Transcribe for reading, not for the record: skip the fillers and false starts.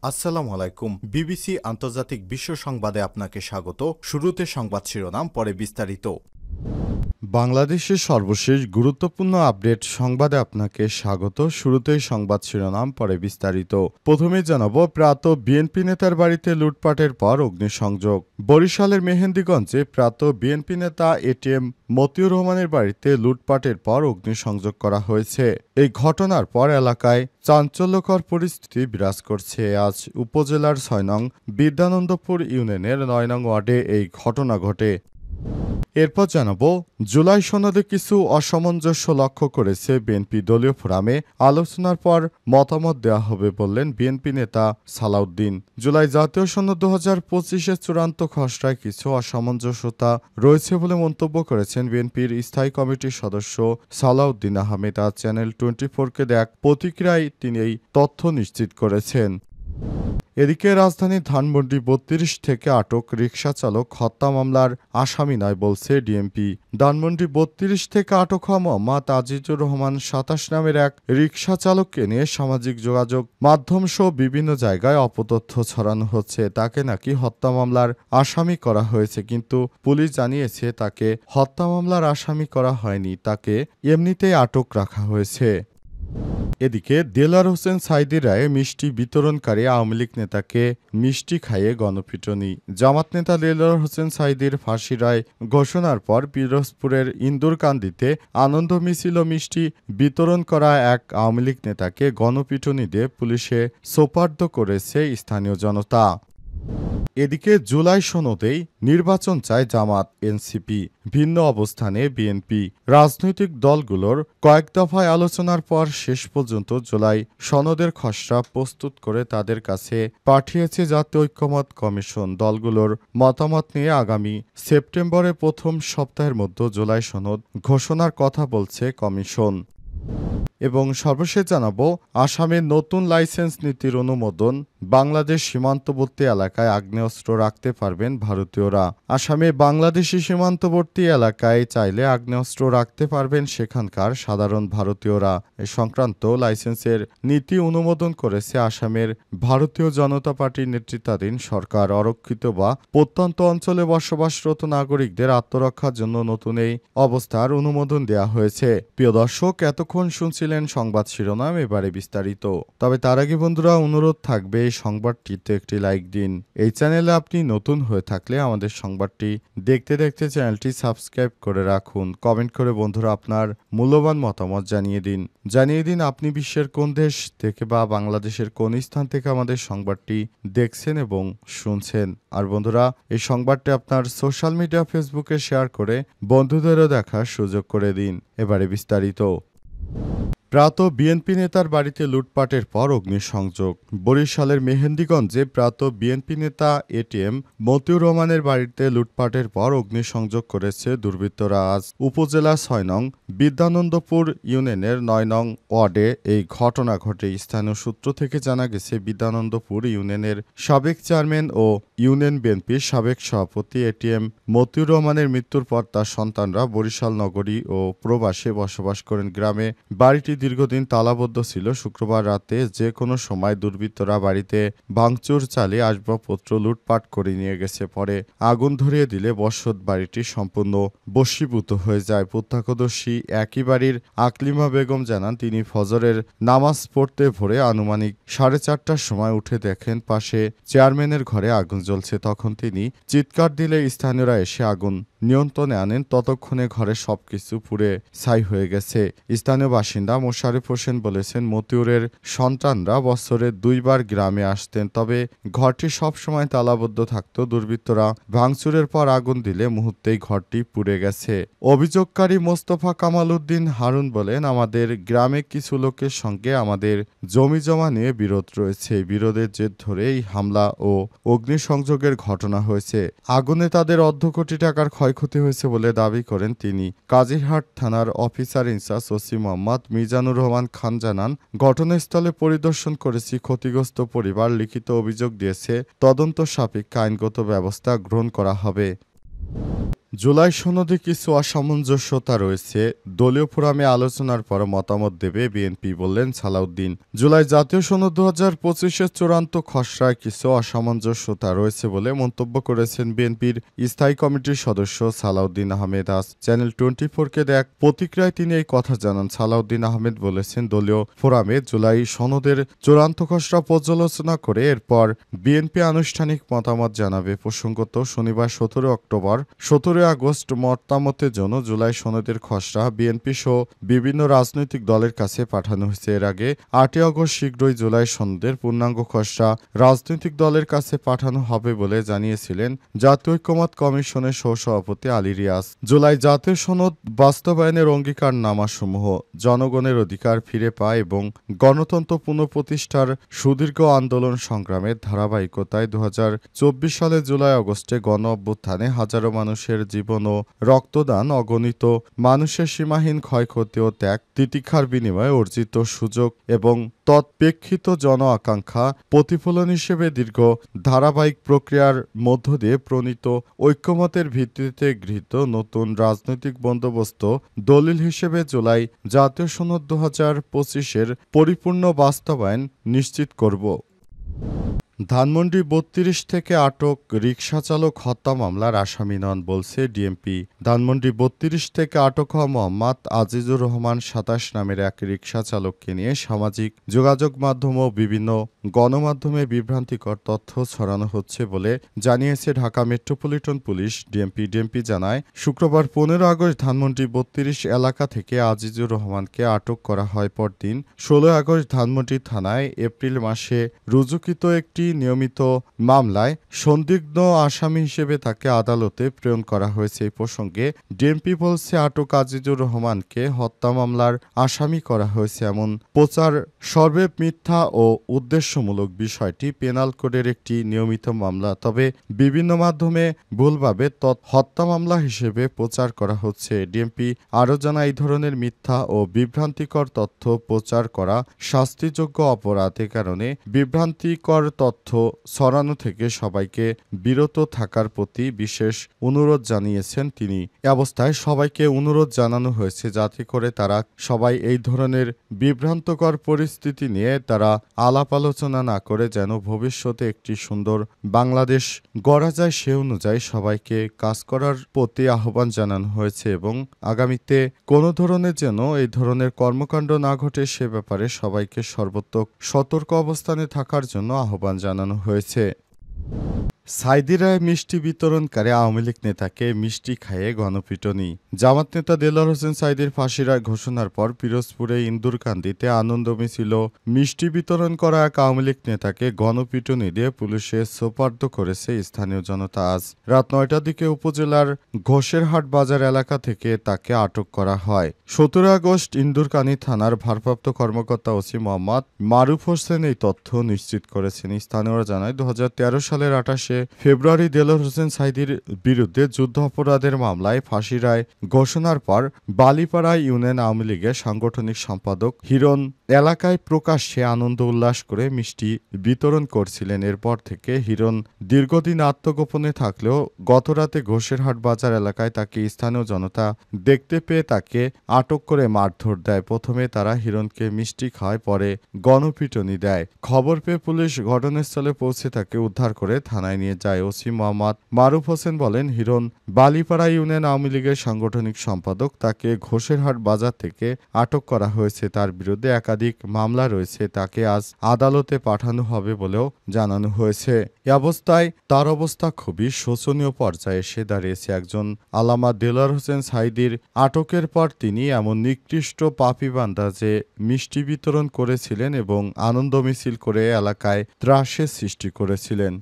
আসসালামু আলাইকুম। বিবিসি আন্তর্জাতিক বিশ্ব সংবাদে আপনাকে স্বাগত। শুরুতে সংবাদ শিরোনাম, পরে বিস্তারিত। বাংলাদেশের সর্বশেষ গুরুত্বপূর্ণ আপডেট সংবাদে আপনাকে স্বাগত। শুরুতেই সংবাদ শিরোনাম, পরে বিস্তারিত। প্রথমে জানাবো, প্রয়াত বিএনপি নেতার বাড়িতে লুটপাটের পর অগ্নিসংযোগ। বরিশালের মেহেন্দিগঞ্জে প্রয়াত বিএনপি নেতা এটিএম মতিউর রহমানের বাড়িতে লুটপাটের পর অগ্নিসংযোগ করা হয়েছে। এই ঘটনার পর এলাকায় চাঞ্চল্যকর পরিস্থিতি বিরাজ করছে। আজ উপজেলার ৬ নং বিদ্যানন্দপুর ইউনিয়নের ৯ নং ওয়ার্ডে এই ঘটনা ঘটে। এরপর জানাবো, জুলাই সনদে কিছু অসামঞ্জস্য লক্ষ্য করেছে বিএনপি দলীয় ফোরামে। আলোচনার পর মতামত দেওয়া হবে বললেন বিএনপি নেতা সালাউদ্দিন। জুলাই জাতীয় সনদ ২০২৫-এর চূড়ান্ত খসড়ায় কিছু অসামঞ্জস্যতা রয়েছে বলে মন্তব্য করেছেন বিএনপির স্থায়ী কমিটির সদস্য সালাউদ্দিন আহমেদ। আজ চ্যানেল 24-কে দেয়া এক প্রতিক্রিয়ায় তিনি এই তথ্য নিশ্চিত করেছেন। এদিকে রাজধানীর ধানমন্ডি ৩২ থেকে আটক রিকশা চালক হত্যা মামলার আসামি নয় বলছে ডিএমপি। ধানমন্ডি ৩২ থেকে আটক হওয়া মোহাম্মদ আজিজুর রহমান ২৭ নামের এক রিকশা চালককে নিয়ে সামাজিক যোগাযোগ মাধ্যম সহ বিভিন্ন জায়গায় অপতথ্য ছড়ানো হচ্ছে। তাকে নাকি হত্যা মামলার আসামি করা হয়েছে, কিন্তু পুলিশ জানিয়েছে তাকে হত্যা মামলার আসামি করা হয়নি, তাকে এমনিতেই আটক রাখা হয়েছে। এদিকে দেলোয়ার হোসেন সাঈদীর রায়ে মিষ্টি বিতরণকারী আওয়ামী লীগ নেতাকে মিষ্টি খাইয়ে গণপিটুনি। জামাত নেতা দেলোয়ার হোসেন সাঈদীর ফাঁসি রায় ঘোষণার পর পিরোজপুরের ইন্দুরকান্দিতে আনন্দ মিছিল ও মিষ্টি বিতরণ করা এক আওয়ামী লীগ নেতাকে গণপিটুনি দিয়ে পুলিশে সোপর্দ করেছে স্থানীয় জনতা। এদিকে জুলাই সনদেই নির্বাচন চায় জামাত, এনসিপি। ভিন্ন অবস্থানে বিএনপি। রাজনৈতিক দলগুলোর কয়েক দফায় আলোচনার পর শেষ পর্যন্ত জুলাই সনদের খসড়া প্রস্তুত করে তাদের কাছে পাঠিয়েছে জাতীয় ঐক্যমত্য কমিশন। দলগুলোর মতামত নিয়ে আগামী সেপ্টেম্বরের প্রথম সপ্তাহের মধ্যে জুলাই সনদ ঘোষণার কথা বলছে কমিশন। এবং সর্বশেষ জানাবো, আসামের নতুন লাইসেন্স নীতির অনুমোদন। বাংলাদেশ সীমান্তবর্তী এলাকায় আগ্নেয়াস্ত্র রাখতে পারবেন ভারতীয়রা। আসামে বাংলাদেশি সীমান্তবর্তী এলাকায় চাইলে আগ্নেয়াস্ত্র রাখতে পারবেন সেখানকার সাধারণ ভারতীয়রা। এ সংক্রান্ত লাইসেন্সের নীতি অনুমোদন করেছে আসামের ভারতীয় জনতা পার্টির নেতৃত্বাধীন সরকার। অরক্ষিত বা প্রত্যন্ত অঞ্চলে বসবাসরত নাগরিকদের আত্মরক্ষার জন্য নতুন এই অবস্থার অনুমোদন দেওয়া হয়েছে। প্রিয় দর্শক, এতক্ষণ শুনছিলেন সংবাদ শিরোনাম, এবারে বিস্তারিত। তবে তার আগে বন্ধুরা, অনুরোধ থাকবে এই সংবাদটিতে একটি লাইক দিন। এই চ্যানেলে আপনি নতুন হয়ে থাকলে আমাদের সংবাদটি দেখতে দেখতে চ্যানেলটি সাবস্ক্রাইব করে রাখুন। কমেন্ট করে বন্ধুরা আপনার মূল্যবান মতামত জানিয়ে দিন আপনি বিশ্বের কোন দেশ থেকে বা বাংলাদেশের কোন স্থান থেকে আমাদের সংবাদটি দেখছেন এবং শুনছেন। আর বন্ধুরা, এই সংবাদটি আপনার সোশ্যাল মিডিয়া ফেসবুকে শেয়ার করে বন্ধুদেরও দেখার সুযোগ করে দিন। এবারে বিস্তারিত। প্রয়াত বিএনপি নেতার বাড়িতে লুটপাটের পর অগ্নিসংযোগ। বরিশালের মেহেন্দিগঞ্জে প্রয়াত বিএনপি নেতা এটিএম মতিউর রহমানের বাড়িতে লুটপাটের পর অগ্নিসংযোগ করেছে দুর্বৃত্তরা। আজ উপজেলা ৬ নং বিদ্যানন্দপুর ইউনিয়নের ৯ নং ওয়ার্ডে এই ঘটনা ঘটে। স্থানীয় সূত্র থেকে জানা গেছে, বিদ্যানন্দপুর ইউনিয়নের সাবেক চেয়ারম্যান ও ইউনিয়ন বিএনপির সাবেক সভাপতি এটিএম মতিউর রহমানের মৃত্যুর পর তার সন্তানরা বরিশাল নগরী ও প্রবাসে বসবাস করেন। গ্রামে বাড়িটি দীর্ঘদিন তালাবদ্ধ ছিল। শুক্রবার রাতে যে কোনো সময় দুর্বৃত্তরা বাড়িতে ভাঙচুর চালিয়ে আসবাবপত্র লুটপাট করে নিয়ে গেছে। পরে আগুন ধরিয়ে দিলে বসত বাড়িটি সম্পূর্ণ বশীভূত হয়ে যায়। প্রত্যক্ষদর্শী একই বাড়ির আকলিমা বেগম জানান, তিনি ফজরের নামাজ পড়তে ভোরে আনুমানিক 4:30টার সময় উঠে দেখেন পাশে চেয়ারম্যানের ঘরে আগুন জ্বলছে। তখন তিনি চিৎকার দিলে স্থানীয়রা এসে আগুন নিয়ন্ত্রণে আনেন। ততক্ষণে ঘরে সবকিছু পুড়ে ছাই হয়ে গেছে। স্থানীয় বাসিন্দা মোশারেফ হোসেন বলেছেন, মতিউরের সন্তানরা বছরে 2 বার গ্রামে আসতেন, তবে ঘরটি সবসময় তালাবদ্ধ থাকত। দুর্বৃত্তরা ভাঙচুরের পর আগুন দিলে মুহূর্তেই ঘরটি পুড়ে গেছে। অভিযোগকারী মোস্তফা কামাল উদ্দিন হারুন বলেন, আমাদের গ্রামে কিছু লোকের সঙ্গে আমাদের জমি জমা নিয়ে বিরোধ রয়েছে। বিরোধের জের ধরে এই হামলা ও অগ্নিসংযোগের ঘটনা হয়েছে। আগুনে তাদের অর্ধ কোটি টাকার ক্ষয়ক্ষতি হয়েছে বলে দাবি করেন তিনি। কাজিরহাট থানার officer in charge OC Mohammad Mizanur Rahman Khan জানান, ঘটনাস্থলে পরিদর্শন করেছি। ক্ষতিগ্রস্ত পরিবার লিখিত অভিযোগ দিয়েছে। তদন্ত সাপেক্ষে আইনগত ব্যবস্থা গ্রহণ করা হবে। জুলাই সনদে কিছু অসামঞ্জস্যতা রয়েছে, দলীয় ফোরামে আলোচনার পর মতামত দেবে বিএনপি, বললেন সালাউদ্দিন। জুলাই জাতীয় সনদ 2025-এর চূড়ান্ত খসড়ায় কিছু অসামঞ্জস্যতা রয়েছে বলে মন্তব্য করেছেন বিএনপির স্থায়ী কমিটির সদস্য সালাউদ্দিন আহমেদ। আজ চ্যানেল 24-কে এক প্রতিক্রিয়ায় তিনি এই কথা জানান। সালাউদ্দিন আহমেদ বলেছেন, দলীয় ফোরামে জুলাই সনদের চূড়ান্ত খসড়া পর্যালোচনা করে এরপর বিএনপি আনুষ্ঠানিক মতামত জানাবে। প্রসঙ্গত, শনিবার 17 অক্টোবর 17 আগস্ট মতামতের জন্য জুলাই সনদের খসড়া বিএনপি সহ বিভিন্ন রাজনৈতিক দলের কাছে পাঠানো হয়েছে। এর আগে 8 আগস্ট শীঘ্রই জুলাই সনদের পূর্ণাঙ্গ খসড়া রাজনৈতিক দলের কাছে পাঠানো হবে বলে জানিয়েছিলেন জাতীয় ঐক্যমত্য কমিশনের সহসভাপতি আলী রিয়াজ। জুলাই জাতীয় সনদ বাস্তবায়নের অঙ্গীকারনামাসমূহ জনগণের অধিকার ফিরে পায় এবং গণতন্ত্র পুনঃপ্রতিষ্ঠার সুদীর্ঘ আন্দোলন সংগ্রামের ধারাবাহিকতায় 2024 সালের জুলাই আগস্টে গণ অভ্যুত্থানে হাজারো মানুষের জীবন ও রক্তদান, অগণিত মানুষের সীমাহীন ক্ষয়ক্ষতি ও ত্যাগ তিতিক্ষার বিনিময়ে অর্জিত সুযোগ এবং তৎপ্রেক্ষিত জন আকাঙ্ক্ষা প্রতিফলন হিসেবে দীর্ঘ ধারাবাহিক প্রক্রিয়ার মধ্য দিয়ে প্রণীত ঐক্যমতের ভিত্তিতে গৃহীত নতুন রাজনৈতিক বন্দোবস্ত দলিল হিসেবে জুলাই জাতীয় সনদ 2025-এর পরিপূর্ণ বাস্তবায়ন নিশ্চিত করব। ধানমন্ডি 32 থেকে আটক রিকশাচালক হত্যা মামলার আসামি নন, বলছে ডিএমপি। ধানমন্ডি 32 থেকে আটক হওয়া মোহাম্মদ আজিজুর রহমান 27 নামের এক রিকশাচালককে নিয়ে সামাজিক যোগাযোগ মাধ্যম ও বিভিন্ন গণমাধ্যমে বিভ্রান্তিকর তথ্য ছড়ানো হচ্ছে বলে জানিয়েছে ঢাকা মেট্রোপলিটন পুলিশ। ডিএমপি জানায়, শুক্রবার 15 আগস্ট ধানমন্ডি 32 এলাকা থেকে আজিজুর রহমানকে আটক করা হয়। পরদিন 16 আগস্ট ধানমন্ডি থানায় এপ্রিল মাসে রুজুকৃত একটি নিয়মিত মামলায় সন্দিগ্ধ আসামি হিসেবে তাকে আদালতে প্রেরণ করা হয়েছে। এই প্রসঙ্গে ডিএমপি বলছে, আটক আজিজুর রহমানকে হত্যা মামলার আসামি করা হয়েছে এমন প্রচার সর্বে মিথ্যা ও উদ্দেশ্যমূলক। বিষয়টি পেনাল কোডের একটি নিয়মিত মামলা, তবে বিভিন্ন মাধ্যমে ভুলভাবে হত্যা মামলা হিসেবে প্রচার করা হচ্ছে। ডিএমপি আরও জানায়, এই ধরনের মিথ্যা ও বিভ্রান্তিকর তথ্য প্রচার করা শাস্তিযোগ্য অপরাধ। এ কারণে বিভ্রান্তিকর তথ্য ছড়ানো থেকে সবাইকে বিরত থাকার প্রতি বিশেষ অনুরোধ জানিয়েছেন তিনি। এ অবস্থায় সবাইকে অনুরোধ জানানো হয়েছে যাতে করে তারা সবাই এই ধরনের বিভ্রান্তকর পরিস্থিতি নিয়ে তারা আলাপ আলোচনা না করে যেন ভবিষ্যতে একটি সুন্দর বাংলাদেশ গড়া যায় সে অনুযায়ী সবাইকে কাজ করার প্রতি আহ্বান জানানো হয়েছে এবং আগামীতে কোনো ধরনের যেন এই ধরনের কর্মকাণ্ড না ঘটে সে ব্যাপারে সবাইকে সর্বোত্তক সতর্ক অবস্থানে থাকার জন্য আহ্বান জানানো হয়েছে। সাইদিরায় মিষ্টি বিতরণকারী আওয়ামী লীগ নেতাকে মিষ্টি খাইয়ে গণপিটুনি। জামাত নেতা দেলোয়ার হোসেন সাঈদীর ফাঁসি রায় ঘোষণার পর পিরোজপুরে ইন্দুরকান্দিতে আনন্দ মিছিল মিষ্টি বিতরণ করা এক আওয়ামী লীগ নেতাকে গণপিটুনি দিয়ে পুলিশে সোপর্দ করেছে স্থানীয় জনতা। আজ রাত 9টার দিকে উপজেলার ঘোষেরহাট বাজার এলাকা থেকে তাকে আটক করা হয়। 17 আগস্ট ইন্দুরকানী থানার ভারপ্রাপ্ত কর্মকর্তা ওসি মোহাম্মদ মারুফ হোসেন এই তথ্য নিশ্চিত করেছেন। স্থানীয়রা জানায়, 2013 সালের 28 ফেব্রুয়ারি দেলোয়ার হোসেন সাঈদীর বিরুদ্ধে যুদ্ধ অপরাধের মামলায় ফাঁসি রায় ঘোষণার পর বালিপাড়া ইউনিয়ন আওয়ামী লীগের সাংগঠনিক সম্পাদক হিরণ এলাকায় প্রকাশ্যে আনন্দ উল্লাস করে মিষ্টি বিতরণ করছিলেন। এরপর থেকে হিরণ দীর্ঘদিন আত্মগোপনে থাকলেও গতরাতে ঘোষেরহাট বাজার এলাকায় তাকে স্থানীয় জনতা দেখতে পেয়ে তাকে আটক করে মারধর দেয়। প্রথমে তারা হিরণকে মিষ্টি খাওয়ায়, পরে গণপিটুনি দেয়। খবর পেয়ে পুলিশ ঘটনাস্থলে পৌঁছে তাকে উদ্ধার করে থানায় নিয়ে যায়। ওসি মোহাম্মদ মারুফ হোসেন বলেন, হিরণ বালিপাড়া ইউনিয়ন আওয়ামী লীগের সাংগঠনিক সম্পাদক। তাকে ঘোষেরহাট বাজার থেকে আটক করা হয়েছে। তার বিরুদ্ধে একাধিক মামলা রয়েছে। তাকে আজ আদালতে পাঠানো হবে বলেও জানানো হয়েছে। এ অবস্থায় তার অবস্থা খুবই শোচনীয় পর্যায়ে এসে দাঁড়িয়েছে। একজন আল্লামা দেলোয়ার হোসেন সাঈদীর আটকের পর তিনি এমন নিকৃষ্ট পাপী বান্দা যে মিষ্টি বিতরণ করেছিলেন এবং আনন্দ মিছিল করে এলাকায় ত্রাসের সৃষ্টি করেছিলেন।